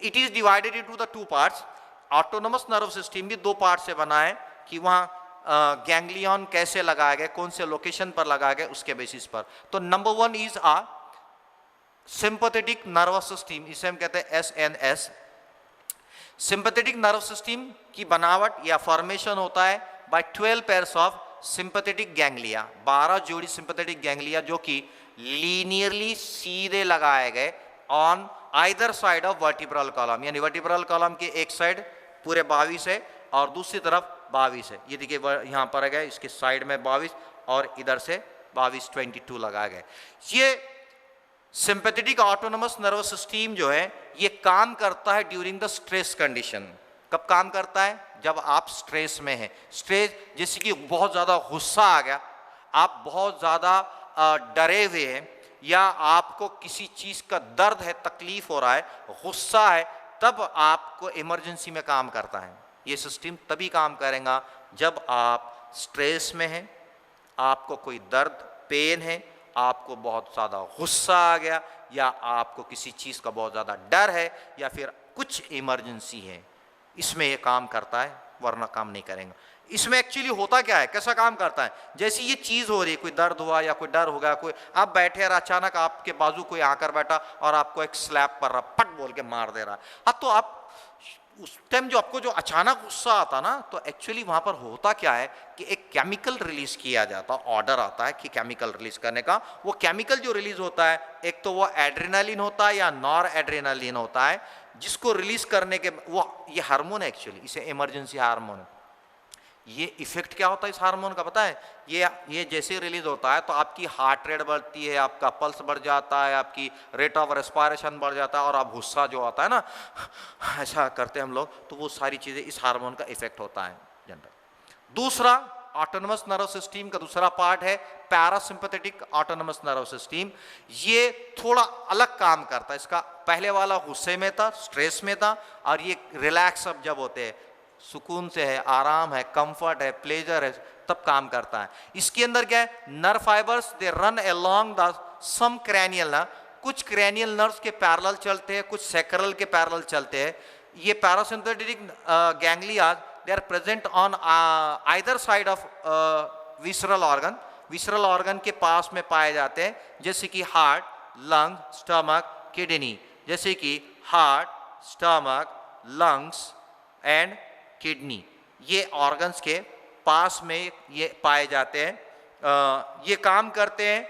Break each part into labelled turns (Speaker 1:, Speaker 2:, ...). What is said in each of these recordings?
Speaker 1: It is divided into the two parts. Autonomous nerve system भी दो part से बना है कि वहाँ गैंग्लियन कैसे लगाए गए, कौन से लोकेशन पर लगाए गए, उसके बेसिस पर। तो number 1 is sympathetic nervous system, इसे हम कहते हैं SNS। सिंपैथेटिक नर्व सिस्टम की बनावट या फॉर्मेशन होता है by 12 pairs of sympathetic ganglia, 12 जोड़ी सिंपैथेटिक गैंग्लिया जो कि लीनियरली सीधे लगाए गए on either side of vertebral column, यानी वर्टिब्रल कॉलम के एक साइड पूरे 22 है और दूसरी तरफ 22 है। ये देखिए यहाँ पर गए, इसके साइड में 22 और इधर से 22 22 लगाए गए। ये सिंपैथेटिक ऑटोनोमस नर्वस सिस्टम जो है ये काम करता है ड्यूरिंग द स्ट्रेस कंडीशन। कब काम करता है? जब आप स्ट्रेस में हैं। स्ट्रेस जैसे कि बहुत ज़्यादा गुस्सा आ गया, आप बहुत ज़्यादा डरे हुए हैं, या आपको किसी चीज़ का दर्द है, तकलीफ हो रहा है, गुस्सा है, तब आपको इमरजेंसी में काम करता है। ये सिस्टम तभी काम करेगा जब आप स्ट्रेस में हैं, आपको कोई दर्द, पेन है, आपको बहुत ज़्यादा गुस्सा आ गया, या आपको किसी चीज़ का बहुत ज़्यादा डर है, या फिर कुछ इमरजेंसी है, इसमें ये काम करता है, वरना काम नहीं करेगा। इसमें एक्चुअली होता क्या है, कैसा काम करता है? जैसे ये चीज़ हो रही, कोई दर्द हुआ या कोई डर हो गया, कोई आप बैठे और अचानक आपके बाजू कोई आकर बैठा और आपको एक स्लैप पर रहा, पट बोल के मार दे रहा है। हाँ, तो आप उस टाइम जो आपको जो अचानक गुस्सा आता ना, तो एक्चुअली वहाँ पर होता क्या है कि एक केमिकल रिलीज किया जाता, ऑर्डर आता है कि केमिकल रिलीज करने का। वो केमिकल जो रिलीज होता है, एक तो वो एड्रेनालिन होता है या नॉर एड्रेनालिन होता है, जिसको रिलीज करने के वो ये हार्मोन है एक्चुअली, इसे इमरजेंसी हार्मोन है। ये इफेक्ट क्या होता है इस हार्मोन का पता है? ये जैसे रिलीज होता है तो आपकी हार्ट रेट बढ़ती है, आपका पल्स बढ़ जाता है, आपकी रेट ऑफ रेस्पिरेशन बढ़ जाता है, और आप गुस्सा जो आता है ना, ऐसा करते हैं हम लोग, तो वो सारी चीज़ें इस हार्मोन का इफेक्ट होता है जनरल। दूसरा ऑटोनोमस नर्व सिस्टम का दूसरा पार्ट है पैरासिम्पैथेटिक ऑटोनोमस नर्व सिस्टम। ये थोड़ा अलग काम करता है। इसका पहले वाला गुस्से में था, स्ट्रेस में था, और ये रिलैक्स अब जब होते हैं, सुकून से है, आराम है, कंफर्ट है, प्लेजर है, तब काम करता है। इसके अंदर क्या है? Nerve fibres they run along the some cranial nerve, कुछ क्रैनियल नर्व्स के पैरेलल चलते हैं, कुछ सैक्रल के पैरेलल चलते हैं। ये parasympathetic ganglia they are present on either side of visceral organ, visceral organ के पास में पाए जाते हैं, जैसे कि हार्ट, लंग, स्टमक, किडनी। जैसे कि heart, stomach, lungs and kidney, ये ऑर्गन्स के पास में ये पाए जाते हैं। ये काम करते हैं,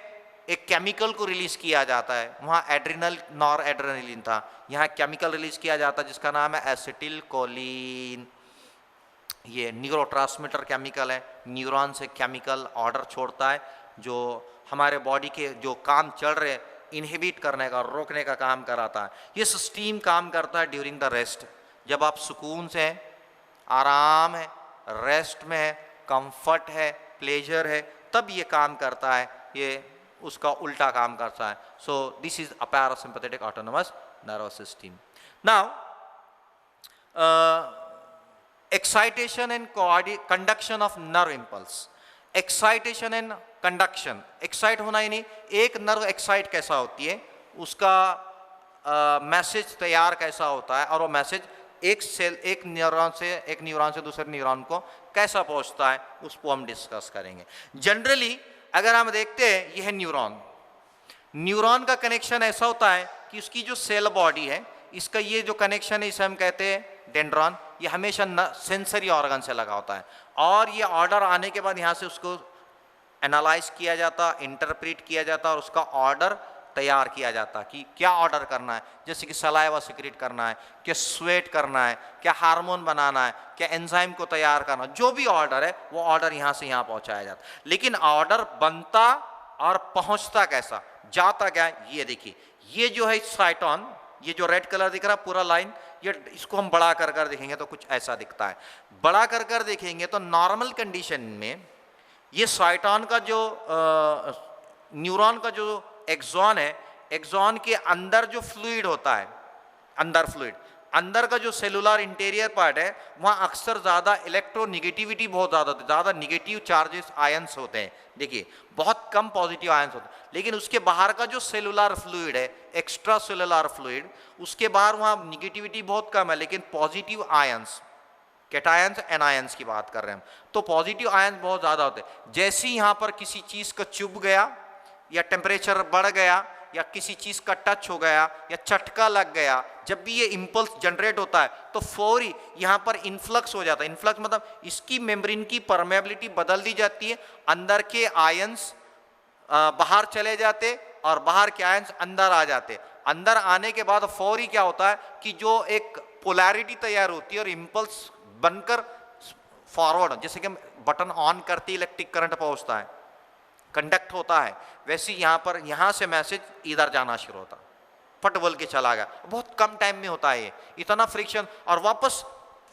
Speaker 1: एक केमिकल को रिलीज किया जाता है। वहाँ एड्रिनल नॉर एड्रेनलिन था, यहाँ केमिकल रिलीज किया जाता है जिसका नाम है एसिटिल कोलिन। ये न्यूरोट्रांसमीटर केमिकल है, न्यूरॉन से केमिकल ऑर्डर छोड़ता है जो हमारे बॉडी के जो काम चल रहे हैं इनहिबिट करने का, रोकने का काम कराता है। ये सिस्टम काम करता है ड्यूरिंग द रेस्ट, जब आप सुकून से हैं, आराम है, रेस्ट में है, कंफर्ट है, प्लेजर है, तब ये काम करता है। ये उसका उल्टा काम करता है। So this is a parasympathetic autonomous nervous system. Now excitation and conduction of nerve impulse. Excitation and conduction, excite होना ही नहीं, एक नर्व एक्साइट कैसा होती है, उसका मैसेज तैयार कैसा होता है, और वो मैसेज एक सेल, एक न्यूरॉन से दूसरे न्यूरॉन को कैसा पहुंचता है, उसको हम डिस्कस करेंगे। जनरली अगर हम देखते हैं, यह है न्यूरॉन। न्यूरॉन का कनेक्शन ऐसा होता है कि उसकी जो सेल बॉडी है, इसका ये जो कनेक्शन है, इसे हम कहते हैं डेंड्रॉन। ये हमेशा सेंसरी ऑर्गन से लगा होता है, और ये ऑर्डर आने के बाद यहाँ से उसको एनालाइज किया जाता, इंटरप्रेट किया जाता, और उसका ऑर्डर तैयार किया जाता कि क्या ऑर्डर करना है, जैसे कि सलाइवा सिक्रेट करना है, क्या स्वेट करना है, क्या हार्मोन बनाना है, क्या एंजाइम को तैयार करना, जो भी ऑर्डर है वो ऑर्डर यहाँ से यहाँ पहुँचाया जाता। लेकिन ऑर्डर बनता और पहुँचता कैसा, जाता क्या, ये देखिए, ये जो है साइटोन, ये जो रेड कलर दिख रहा है पूरा लाइन, ये इसको हम बड़ा कर देखेंगे तो कुछ ऐसा दिखता है। बड़ा कर देखेंगे तो नॉर्मल कंडीशन में ये साइटोन का जो न्यूरॉन का जो एक्सॉन है, एक्सॉन के अंदर जो फ्लूइड होता है, अंदर फ्लूइड, अंदर का जो सेलुलर इंटीरियर पार्ट है वहाँ अक्सर ज़्यादा इलेक्ट्रोनिगेटिविटी बहुत ज़्यादा होती है, ज़्यादा निगेटिव चार्जेस आयंस होते हैं, देखिए बहुत कम पॉजिटिव आयंस होते हैं। लेकिन उसके बाहर का जो सेलुलर फ्लूइड है, एक्स्ट्रा सेलुलर फ्लूइड, उसके बाहर वहाँ निगेटिविटी बहुत कम है, लेकिन पॉजिटिव आयंस, कैटायंस एनायंस की बात कर रहे हैं हम, तो पॉजिटिव आयंस बहुत ज़्यादा होते हैं। जैसे ही यहाँ पर किसी चीज़ का चुभ गया या टेम्परेचर बढ़ गया या किसी चीज़ का टच हो गया या चटका लग गया, जब भी ये इम्पल्स जनरेट होता है तो फौरी यहाँ पर इन्फ्लक्स हो जाता है। इन्फ्लक्स मतलब इसकी मेम्ब्रेन की परमेबिलिटी बदल दी जाती है, अंदर के आयंस बाहर चले जाते और बाहर के आयंस अंदर आ जाते। अंदर आने के बाद फौरी क्या होता है कि जो एक पोलैरिटी तैयार होती है और इम्पल्स बनकर फॉरवर्ड, जैसे कि हम बटन ऑन करते इलेक्ट्रिक करंट पहुंचता है, कंडक्ट होता है, वैसे यहाँ पर यहाँ से मैसेज इधर जाना शुरू होता, फट बोल के चला गया। बहुत कम टाइम में होता है ये, इतना फ्रिक्शन, और वापस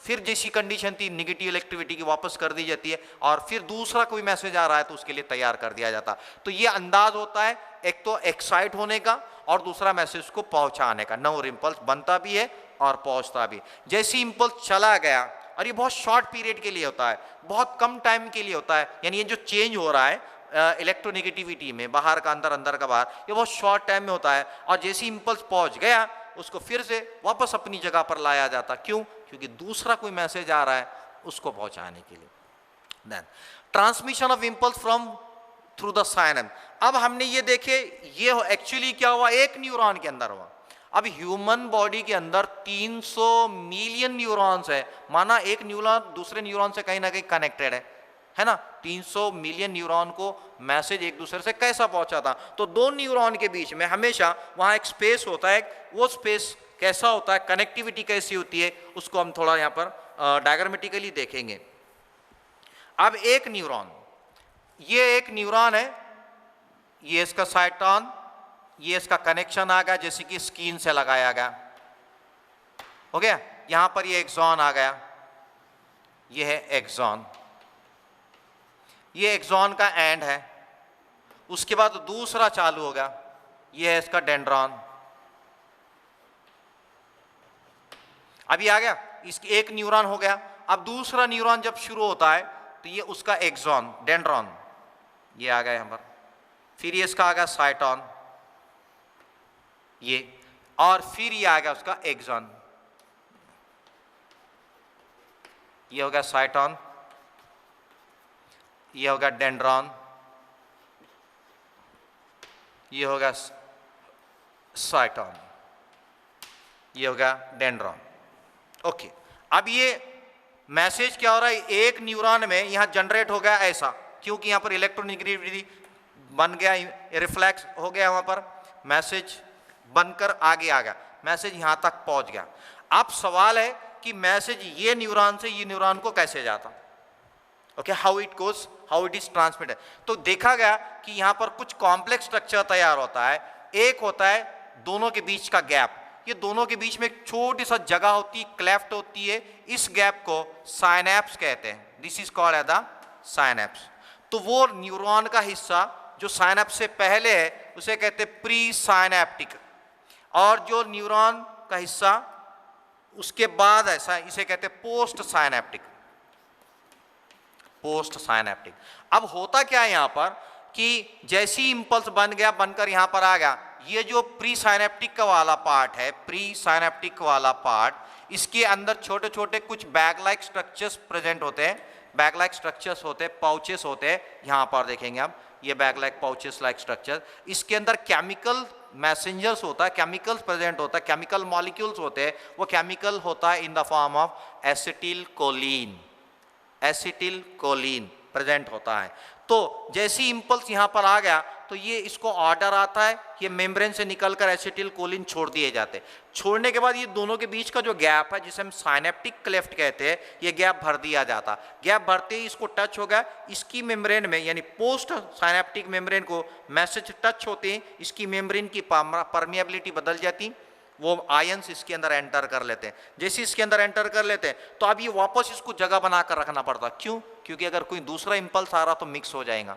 Speaker 1: फिर जैसी कंडीशन थी निगेटिव इलेक्ट्रिविटी की वापस कर दी जाती है और फिर दूसरा कोई मैसेज आ रहा है तो उसके लिए तैयार कर दिया जाता। तो ये अंदाज होता है एक तो एक्साइट होने का और दूसरा मैसेज को पहुंचाने का। नव इम्पल्स बनता भी है और पहुंचता भी। जैसे इम्पल्स चला गया, और ये बहुत शॉर्ट पीरियड के लिए होता है, बहुत कम टाइम के लिए होता है, यानी ये जो चेंज हो रहा है इलेक्ट्रोनिगेटिविटी में, बाहर का अंदर, अंदर का बाहर, ये बहुत शॉर्ट टाइम में होता है। और जैसे इम्पल्स पहुंच गया उसको फिर से वापस अपनी जगह पर लाया जाता। क्यों? क्योंकि दूसरा कोई मैसेज आ रहा है उसको पहुंचाने के लिए। Then transmission of impulse from through the synapse. अब हमने ये देखे ये एक्चुअली क्या हुआ, एक न्यूरॉन के अंदर हुआ। अब ह्यूमन बॉडी के अंदर 300 मिलियन न्यूरॉन्स है, माना एक न्यूरॉन दूसरे न्यूरॉन से कहीं ना कहीं कनेक्टेड है ना। 300 मिलियन न्यूरॉन को मैसेज एक दूसरे से कैसा पहुंचा था? तो दो न्यूरॉन के बीच में हमेशा वहां एक स्पेस होता है, वो स्पेस कैसा होता है, कनेक्टिविटी कैसी होती है, उसको हम थोड़ा यहाँ पर डायग्रामेटिकली देखेंगे। अब एक न्यूरॉन, ये एक न्यूरॉन है, ये इसका साइटॉन, ये इसका कनेक्शन आ गया जैसे कि स्किन से लगाया गया, हो गया। यहां पर ये एक्सॉन आ गया, ये है एक्सॉन, ये एक्सॉन का एंड है। उसके बाद दूसरा चालू हो गया, ये है इसका डेंड्रॉन। अभी आ गया, इसकी एक न्यूरॉन हो गया। अब दूसरा न्यूरॉन जब शुरू होता है तो ये उसका एक्सॉन, डेंड्रॉन, ये आ गया यहां पर। फिर ये इसका आ गया साइटॉन, ये, और फिर ये आ गया उसका एक्सॉन, ये हो गया साइटॉन, ये हो गया डेंड्रॉन, ये हो गया साइटॉन, ये हो गया डेंड्रॉन। ओके, अब ये मैसेज क्या हो रहा है, एक न्यूरॉन में यहां जनरेट हो गया ऐसा, क्योंकि यहां पर इलेक्ट्रोनिगेटिविटी बन गया, रिफ्लेक्स हो गया, वहां पर मैसेज बनकर आगे आ गया, मैसेज यहां तक पहुंच गया। अब सवाल है कि मैसेज ये न्यूरॉन से ये न्यूरॉन को कैसे जाता, okay, how it goes, how it is transmitted. तो देखा गया कि यहां पर कुछ कॉम्प्लेक्स स्ट्रक्चर तैयार होता है। एक होता है दोनों के बीच का गैप, ये दोनों के बीच में एक छोटी सा जगह होती है, क्लेफ्ट होती है, इस गैप को साइनैप्स कहते हैं। This is called as the synapse. तो वो न्यूरॉन का हिस्सा जो साइनैप्स से पहले है उसे कहते हैं प्री साइनैप्टिक, और जो न्यूरॉन का हिस्सा उसके बाद ऐसा, इसे कहते हैं पोस्ट साइनैप्टिक, पोस्ट साइनैप्टिक। अब होता क्या है यहां पर कि जैसी इंपल्स बन गया, बनकर यहां पर आ गया, ये जो प्री साइनैप्टिक वाला पार्ट है, प्री साइनैप्टिक वाला पार्ट, इसके अंदर छोटे छोटे कुछ बैग लाइक स्ट्रक्चर्स प्रेजेंट होते हैं, बैग लाइक स्ट्रक्चर्स होते हैं, पाउचेस होते हैं, यहां पर देखेंगे आप, ये bag like pouches like structure. इसके अंदर केमिकल मैसेंजर्स होता है, केमिकल्स प्रेजेंट होता है, केमिकल मॉलिक्यूल्स होते हैं। वो केमिकल होता है in the form of acetylcholine, acetylcholine present होता है। तो जैसी इंपल्स यहां पर आ गया तो ये इसको ऑर्डर आता है, ये मेम्ब्रेन से निकलकर एसिटिल कोलिन छोड़ दिए जाते। छोड़ने के बाद ये दोनों के बीच का जो गैप है जिसे हम साइनेप्टिक क्लेफ्ट कहते हैं, ये गैप भर दिया जाता। गैप भरते ही इसको टच हो गया, इसकी मेम्ब्रेन में यानी पोस्ट साइनेप्टिक मेम्ब्रेन को मैसेज टच होते हैं, इसकी मेम्ब्रेन की परमिएबिलिटी बदल जाती, वो आयंस इसके अंदर एंटर कर लेते हैं। जैसे इसके अंदर एंटर कर लेते हैं तो अब ये वापस इसको जगह बनाकर रखना पड़ता। क्यों? क्योंकि अगर कोई दूसरा इंपल्स आ रहा तो मिक्स हो जाएगा,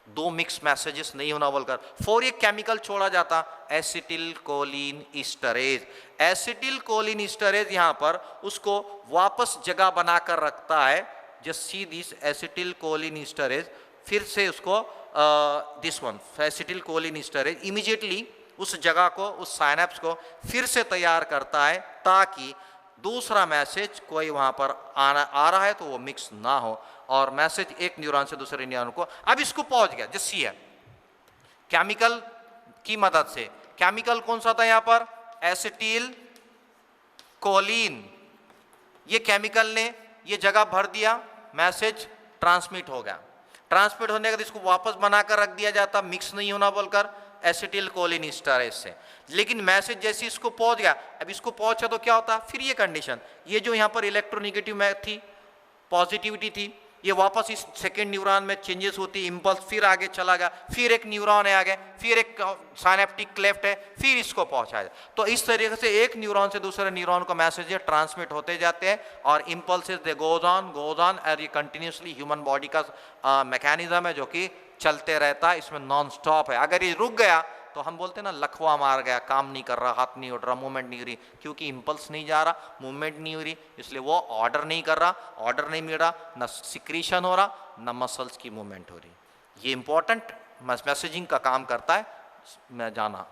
Speaker 1: दो मिक्स मैसेजेस नहीं होना बोलकर, फॉर ये केमिकल छोड़ा जाता acetylcholinesterase. Acetylcholinesterase यहाँ पर उसको वापस जगह बनाकर रखता है, just see this acetylcholinesterase, फिर से उसको this one acetylcholinesterase immediately उस जगह को, उस साइनेप्स को फिर से तैयार करता है, ताकि दूसरा मैसेज कोई वहाँ पर आ रहा है तो वो मिक्स ना हो और मैसेज एक न्यूरॉन से दूसरे न्यूरॉन को। अब इसको पहुंच गया, जस्ट सी है केमिकल की मदद से। केमिकल कौन सा था यहाँ पर? Acetyl Colin. ये केमिकल ने ये जगह भर दिया, मैसेज ट्रांसमिट हो गया। ट्रांसमिट होने के बाद इसको वापस बनाकर रख दिया जाता, मिक्स नहीं होना बोलकर, एसिटिल कोलिन ईस्टरेज से। लेकिन मैसेज जैसे इसको पहुंच गया, अब इसको पहुंचा तो क्या होता? फिर ये कंडीशन, ये जो यहाँ पर इलेक्ट्रोनेगेटिव में थी, पॉजिटिविटी थी, ये वापस इस सेकेंड न्यूरॉन में चेंजेस होती, इंपल्स फिर आगे चला गया, फिर एक न्यूरॉन है आगे, फिर एक साइनेप्टिक क्लेफ्ट है, फिर इसको पहुंचाया। तो इस तरीके से एक न्यूरॉन से दूसरे न्यूरॉन को मैसेज ट्रांसमिट होते जाते हैं और इंपल्सेस दे गोज ऑन और ये कंटिन्यूसली ह्यूमन बॉडी का मैकेनिज्म है जो कि चलते रहता है, इसमें नॉन स्टॉप है। अगर ये रुक गया तो हम बोलते हैं ना लखवा मार गया, काम नहीं कर रहा, हाथ नहीं उठ रहा, मूवमेंट नहीं हो रही, क्योंकि इंपल्स नहीं जा रहा, मूवमेंट नहीं हो रही, इसलिए वो ऑर्डर नहीं कर रहा, ऑर्डर नहीं मिल रहा, न सिक्रीशन हो रहा, न मसल्स की मूवमेंट हो रही। ये इंपॉर्टेंट मैसेजिंग का काम करता है, मैं जाना।